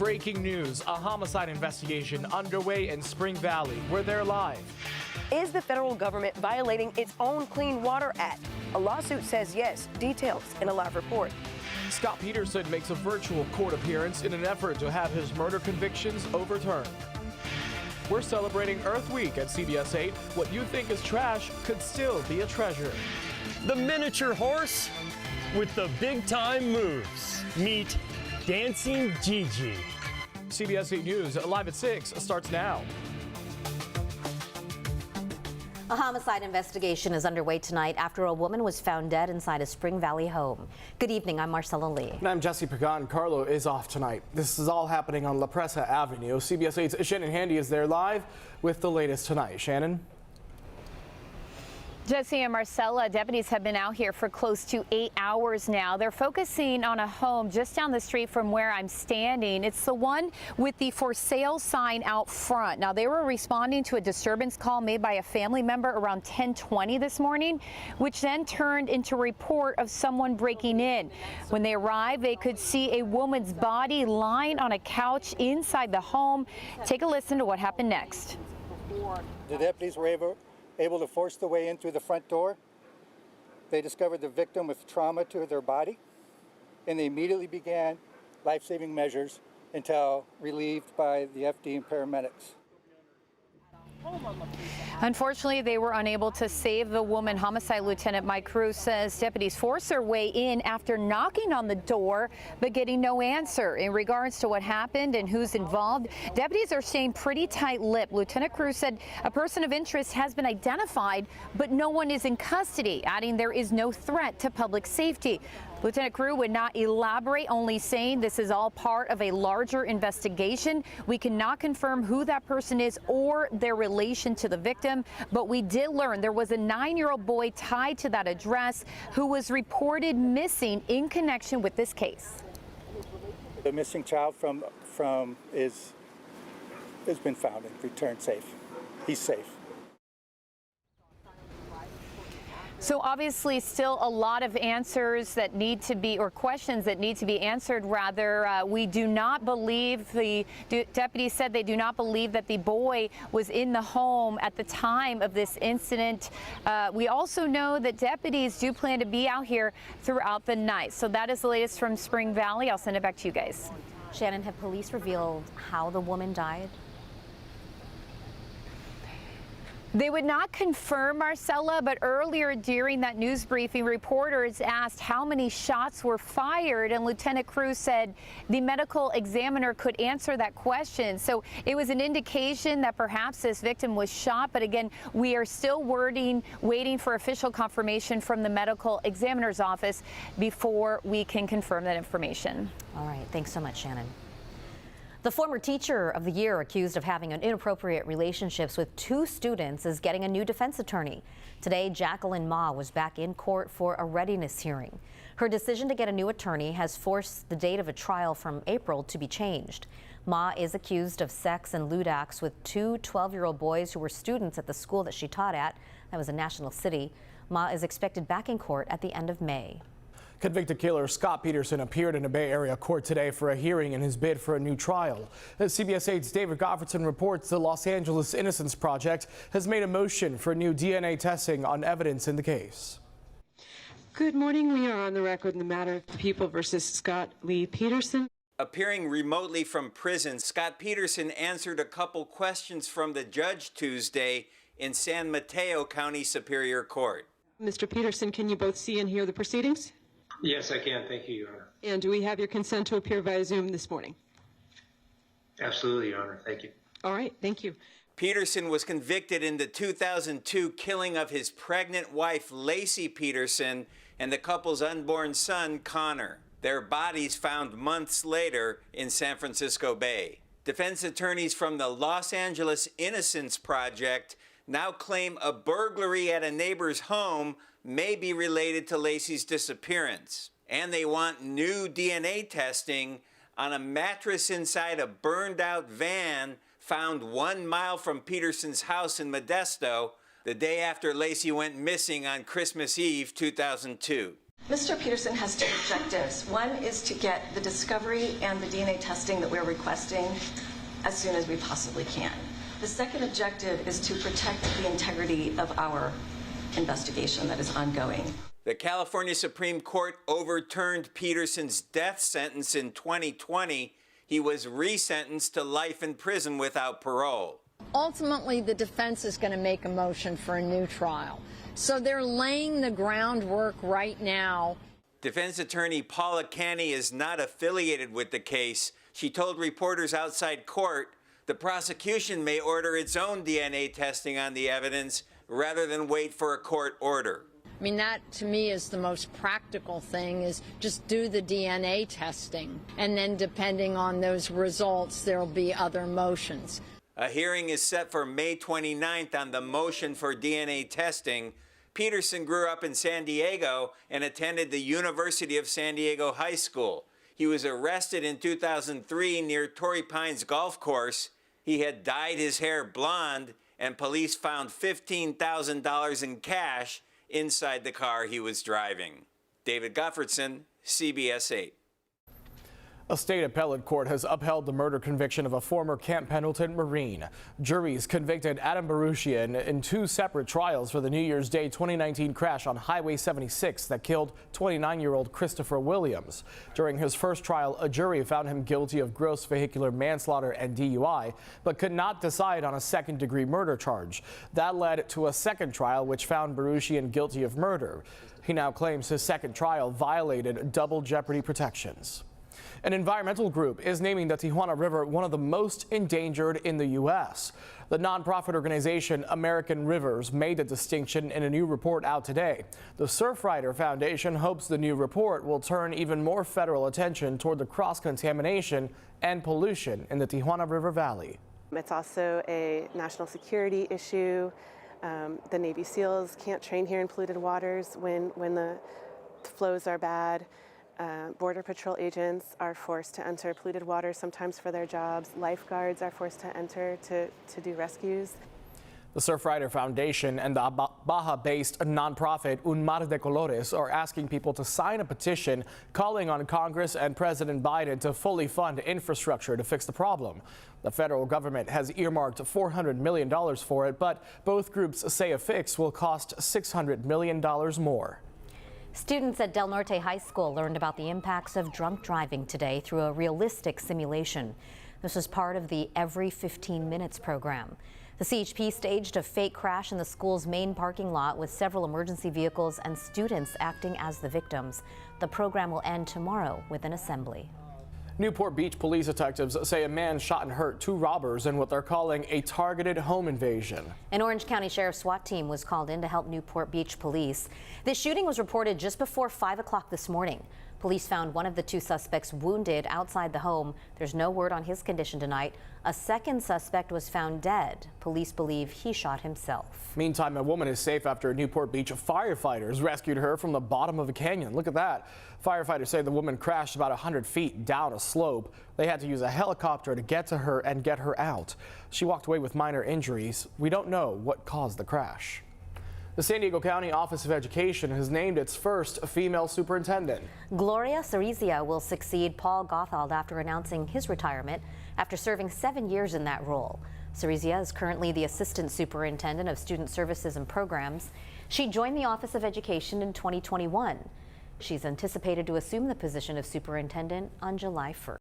Breaking news, a homicide investigation underway in Spring Valley. We're there live. Is the federal government violating its own Clean Water Act? A lawsuit says yes. Details in a live report. Scott Peterson makes a virtual court appearance in an effort to have his murder convictions overturned. We're celebrating Earth Week at CBS 8. What you think is trash could still be a treasure. The miniature horse with the big-time moves. Meet Dancing Gigi. CBS 8 News live at 6 starts now. A homicide investigation is underway tonight after a woman was found dead inside a Spring Valley home. Good evening, I'm Marcella Lee. And I'm Jesse Pagan. Carlo is off tonight. This is all happening on La Presa Avenue. CBS 8's Shannon Handy is there live with the latest tonight. Shannon? Jesse and Marcella, deputies have been out here for close to 8 hours now. They're focusing on a home just down the street from where I'm standing. It's the one with the for sale sign out front. Now, they were responding to a disturbance call made by a family member around 10:20 this morning, which then turned into a report of someone breaking in. When they arrived, they could see a woman's body lying on a couch inside the home. Take a listen to what happened next. The deputies were able to force the way in through the front door. They discovered the victim with trauma to their body, and they immediately began life-saving measures until relieved by the FD and paramedics. Unfortunately, they were unable to save the woman. Homicide Lieutenant Mike Cruz says deputies forced their way in after knocking on the door, but getting no answer. In regards to what happened and who's involved, deputies are staying pretty tight-lipped. Lieutenant Cruz said a person of interest has been identified, but no one is in custody, adding there is no threat to public safety. Lieutenant Cruz would not elaborate, only saying this is all part of a larger investigation. We cannot confirm who that person is or their relation to the victim, but we did learn there was a 9-year-old boy tied to that address who was reported missing in connection with this case. The missing child has been found and returned safe. He's safe. So obviously still a lot of answers that need to be, or questions that need to be answered rather. We do not believe, the deputies said they do not believe that the boy was in the home at the time of this incident. We also know that deputies do plan to be out here throughout the night. So that is the latest from Spring Valley. I'll send it back to you guys. Shannon, have police revealed how the woman died? They would not confirm, Marcella, but earlier during that news briefing, reporters asked how many shots were fired, and Lieutenant Cruz said the medical examiner could answer that question. So it was an indication that perhaps this victim was shot, but again, we are still waiting for official confirmation from the medical examiner's office before we can confirm that information. All right, thanks so much, Shannon. The former teacher of the year accused of having inappropriate relationships with 2 students is getting a new defense attorney. Today, Jacqueline Ma was back in court for a readiness hearing. Her decision to get a new attorney has forced the date of a trial from April to be changed. Ma is accused of sex and lewd acts with 2 12-year-old boys who were students at the school that she taught at. That was in National City. Ma is expected back in court at the end of May. Convicted killer Scott Peterson appeared in a Bay Area court today for a hearing in his bid for a new trial. CBS 8's David Goffredson reports the Los Angeles Innocence Project has made a motion for new DNA testing on evidence in the case. Good morning. We are on the record in the matter of the People versus Scott Lee Peterson. Appearing remotely from prison, Scott Peterson answered a couple questions from the judge Tuesday in San Mateo County Superior Court. Mr. Peterson, can you both see and hear the proceedings? Yes, I can. Thank you, Your Honor. And do we have your consent to appear via Zoom this morning? Absolutely, Your Honor. Thank you. All right. Thank you. Peterson was convicted in the 2002 killing of his pregnant wife, Lacey Peterson, and the couple's unborn son, Connor. Their bodies found months later in San Francisco Bay. Defense attorneys from the Los Angeles Innocence Project now claim a burglary at a neighbor's home may be related to Lacey's disappearance. And they want new DNA testing on a mattress inside a burned-out van found 1 mile from Peterson's house in Modesto the day after Lacey went missing on Christmas Eve 2002. Mr. Peterson has two objectives. One is to get the discovery and the DNA testing that we're requesting as soon as we possibly can. The second objective is to protect the integrity of our investigation that is ongoing. The California Supreme Court overturned Peterson's death sentence in 2020. He was resentenced to life in prison without parole. Ultimately, the defense is going to make a motion for a new trial. So they're laying the groundwork right now. Defense attorney Paula Canny is not affiliated with the case. She told reporters outside court the prosecution may order its own DNA testing on the evidence rather than wait for a court order. I mean, that to me is the most practical thing, is just do the DNA testing. And then depending on those results, there'll be other motions. A hearing is set for May 29th on the motion for DNA testing. Peterson grew up in San Diego and attended the University of San Diego High School. He was arrested in 2003 near Torrey Pines Golf Course. He had dyed his hair blonde, and police found $15,000 in cash inside the car he was driving. David Gottfredson, CBS 8. A state appellate court has upheld the murder conviction of a former Camp Pendleton Marine. Juries convicted Adam Baruchian in two separate trials for the New Year's Day 2019 crash on Highway 76 that killed 29-year-old Christopher Williams. During his first trial, a jury found him guilty of gross vehicular manslaughter and DUI, but could not decide on a second-degree murder charge. That led to a second trial, which found Baruchian guilty of murder. He now claims his second trial violated double jeopardy protections. An environmental group is naming the Tijuana River one of the most endangered in the U.S. The nonprofit organization American Rivers made the distinction in a new report out today. The Surfrider Foundation hopes the new report will turn even more federal attention toward the cross-contamination and pollution in the Tijuana River Valley. It's also a national security issue. The Navy SEALs can't train here in polluted waters when the flows are bad. Border Patrol agents are forced to enter polluted water sometimes for their jobs. Lifeguards are forced to enter to do rescues. The Surfrider Foundation and the Baja-based nonprofit Un Mar de Colores are asking people to sign a petition calling on Congress and President Biden to fully fund infrastructure to fix the problem. The federal government has earmarked $400 million for it, but both groups say a fix will cost $600 million more. Students at Del Norte High School learned about the impacts of drunk driving today through a realistic simulation. This was part of the Every 15 Minutes program. The CHP staged a fake crash in the school's main parking lot with several emergency vehicles and students acting as the victims. The program will end tomorrow with an assembly. Newport Beach police detectives say a man shot and hurt two robbers in what they're calling a targeted home invasion. An Orange County Sheriff's SWAT team was called in to help Newport Beach police. This shooting was reported just before 5 o'clock this morning. Police found one of the two suspects wounded outside the home. There's no word on his condition tonight. A second suspect was found dead. Police believe he shot himself. Meantime, a woman is safe after Newport Beach firefighters rescued her from the bottom of a canyon. Look at that. Firefighters say the woman crashed about 100 feet down a slope. They had to use a helicopter to get to her and get her out. She walked away with minor injuries. We don't know what caused the crash. The San Diego County Office of Education has named its first female superintendent. Gloria Cerizia will succeed Paul Gothald after announcing his retirement after serving 7 years in that role. Cerizia is currently the Assistant Superintendent of Student Services and Programs. She joined the Office of Education in 2021. She's anticipated to assume the position of superintendent on July 1st.